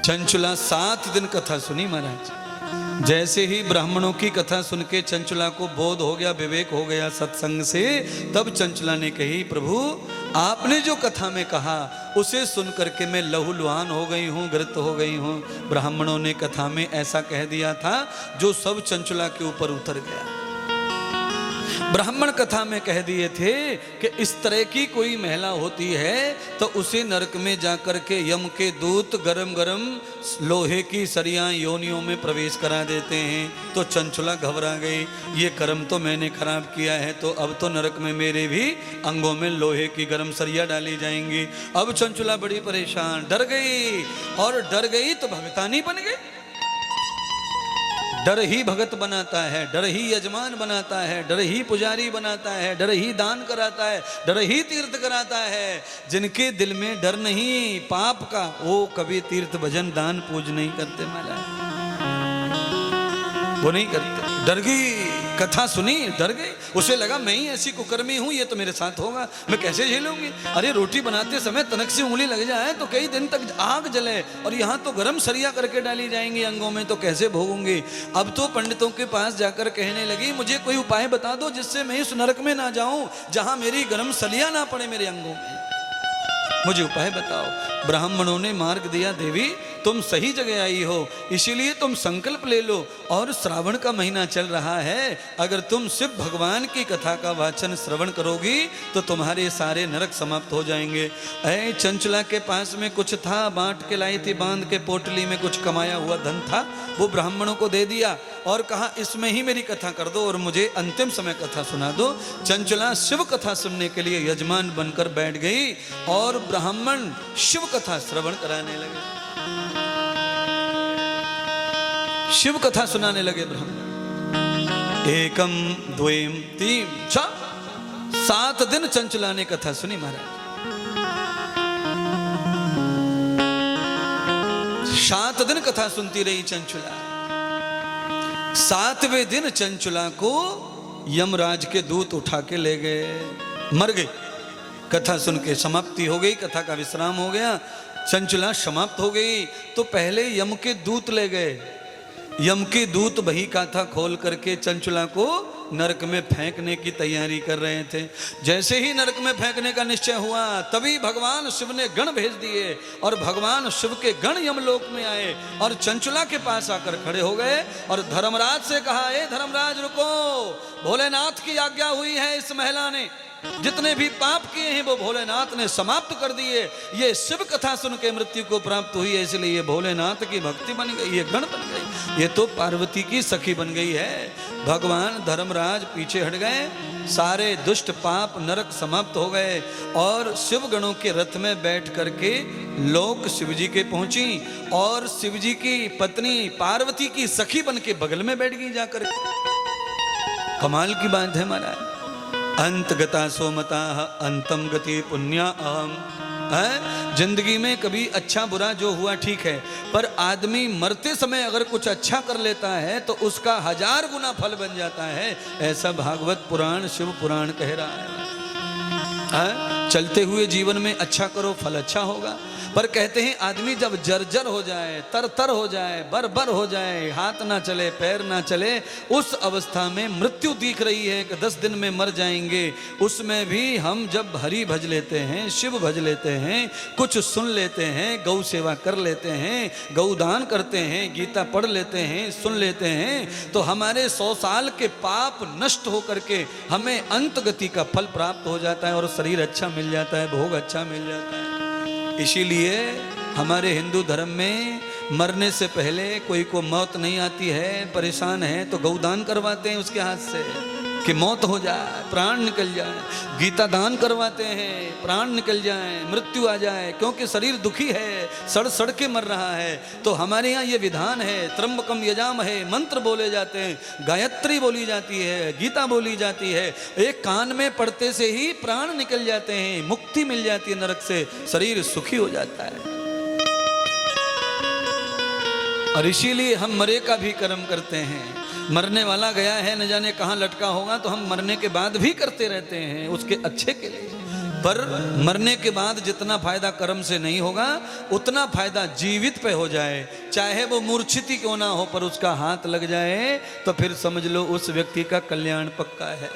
चंचुला 7 दिन कथा सुनी महाराज। जैसे ही ब्राह्मणों की कथा सुन के चंचुला को बोध हो गया, विवेक हो गया सत्संग से, तब चंचुला ने कही, प्रभु आपने जो कथा में कहा उसे सुन करके मैं लहूलुहान हो गई हूँ, ग्रत हो गई हूँ। ब्राह्मणों ने कथा में ऐसा कह दिया था जो सब चंचुला के ऊपर उतर गया। ब्राह्मण कथा में कह दिए थे कि इस तरह की कोई महिला होती है तो उसे नरक में जाकर के यम के दूत गरम गरम लोहे की सरियां योनियों में प्रवेश करा देते हैं। तो चंचुला घबरा गई, ये कर्म तो मैंने खराब किया है, तो अब तो नरक में मेरे भी अंगों में लोहे की गरम सरिया डाली जाएंगी। अब चंचुला बड़ी परेशान, डर गई, और डर गई तो भगतानी बन गई। डर ही भगत बनाता है, डर ही यजमान बनाता है, डर ही पुजारी बनाता है, डर ही दान कराता है, डर ही तीर्थ कराता है। जिनके दिल में डर नहीं पाप का, वो कभी तीर्थ भजन दान पूज नहीं करते महाराज, वो नहीं करते। डर गई, कथा सुनी, डर गई। उसे लगा मैं ही ऐसी कुकर्मी हूं, ये तो मेरे साथ होगा, मैं कैसे झेलूंगी। अरे रोटी बनाते समय तनक से उंगली लग जाए तो कई दिन तक आग जले, और यहाँ तो गरम सरिया करके डाली जाएंगी अंगों में, तो कैसे भोगूंगी। अब तो पंडितों के पास जाकर कहने लगी, मुझे कोई उपाय बता दो जिससे मैं इस नरक में ना जाऊं जहां मेरी गरम सलिया ना पड़े मेरे अंगों में, मुझे उपाय बताओ। ब्राह्मणों ने मार्ग दिया, देवी तुम सही जगह आई हो, इसीलिए तुम संकल्प ले लो। और श्रावण का महीना चल रहा है, अगर तुम शिव भगवान की कथा का वाचन श्रवण करोगी तो तुम्हारे सारे नरक समाप्त हो जाएंगे। ऐ चंचला के पास में कुछ था, बांट के लाई थी, बांध के पोटली में कुछ कमाया हुआ धन था, वो ब्राह्मणों को दे दिया और कहा इसमें ही मेरी कथा कर दो और मुझे अंतिम समय कथा सुना दो। चंचला शिव कथा सुनने के लिए यजमान बनकर बैठ गई और ब्राह्मण शिव कथा श्रवण कराने लगे, शिव कथा सुनाने लगे ब्राह्मण। एकम द्वयम तीन चार 7 दिन चंचला ने कथा सुनी महाराज। 7 दिन कथा सुनती रही चंचुला। 7वें दिन चंचुला को यमराज के दूत उठा के ले गए, मर गई। कथा सुन के समाप्ति हो गई, कथा का विश्राम हो गया, चंचुला समाप्त हो गई। तो पहले यम के दूत ले गए, यम के दूत बही कथा खोल करके चंचुला को नरक में फेंकने की तैयारी कर रहे थे। जैसे ही नरक में फेंकने का निश्चय हुआ तभी भगवान शिव ने गण भेज दिए और भगवान शिव के गण यमलोक में आए और चंचुला के पास आकर खड़े हो गए और धर्मराज से कहा, ए धर्मराज रुको, भोलेनाथ की आज्ञा हुई है, इस महिला ने जितने भी पाप किए हैं वो भोलेनाथ ने समाप्त कर दिए। ये शिव कथा सुन के मृत्यु को प्राप्त हुई है, इसलिए ये भोलेनाथ की भक्ति बन गई, ये गण बन गई, ये तो पार्वती की सखी बन गई है। भगवान धर्मराज पीछे हट गए, सारे दुष्ट पाप नरक समाप्त हो गए और शिव गणों के रथ में बैठ करके लोक शिव जी के पहुंची और शिव जी की पत्नी पार्वती की सखी बन के बगल में बैठ गई जाकर। कमाल की बात है महाराज। अंत गता सोमता अंतम गति पुण्या अहम। जिंदगी में कभी अच्छा बुरा जो हुआ ठीक है, पर आदमी मरते समय अगर कुछ अच्छा कर लेता है तो उसका 1000 गुना फल बन जाता है, ऐसा भागवत पुराण शिव पुराण कह रहा है। चलते हुए जीवन में अच्छा करो, फल अच्छा होगा। पर कहते हैं आदमी जब जर्जर हो जाए, तर हो जाए, बर हो जाए, हाथ ना चले, पैर ना चले, उस अवस्था में मृत्यु दिख रही है कि 10 दिन में मर जाएंगे, उसमें भी हम जब हरि भज लेते हैं, शिव भज लेते हैं, कुछ सुन लेते हैं, गौ सेवा कर लेते हैं, गौदान करते हैं, गीता पढ़ लेते हैं, सुन लेते हैं, तो हमारे 100 साल के पाप नष्ट हो करके हमें अंत गति का फल प्राप्त हो जाता है और शरीर अच्छा मिल जाता है, भोग अच्छा मिल जाता है। इसीलिए हमारे हिंदू धर्म में मरने से पहले कोई को मौत नहीं आती है, परेशान है, तो गौदान करवाते हैं उसके हाथ से कि मौत हो जाए, प्राण निकल जाए। गीता दान करवाते हैं, प्राण निकल जाए, मृत्यु आ जाए, क्योंकि शरीर दुखी है, सड़ के मर रहा है। तो हमारे यहाँ ये विधान है, त्र्यंबकम यजामहे, मंत्र बोले जाते हैं, गायत्री बोली जाती है, गीता बोली जाती है, एक कान में पड़ते से ही प्राण निकल जाते हैं, मुक्ति मिल जाती है नरक से, शरीर सुखी हो जाता है। और इसीलिए हम मरे का भी कर्म करते हैं। मरने वाला गया है न जाने कहाँ लटका होगा, तो हम मरने के बाद भी करते रहते हैं उसके अच्छे के लिए। पर मरने के बाद जितना फायदा कर्म से नहीं होगा उतना फायदा जीवित पे हो जाए, चाहे वो मूर्छित क्यों ना हो पर उसका हाथ लग जाए तो फिर समझ लो उस व्यक्ति का कल्याण पक्का है।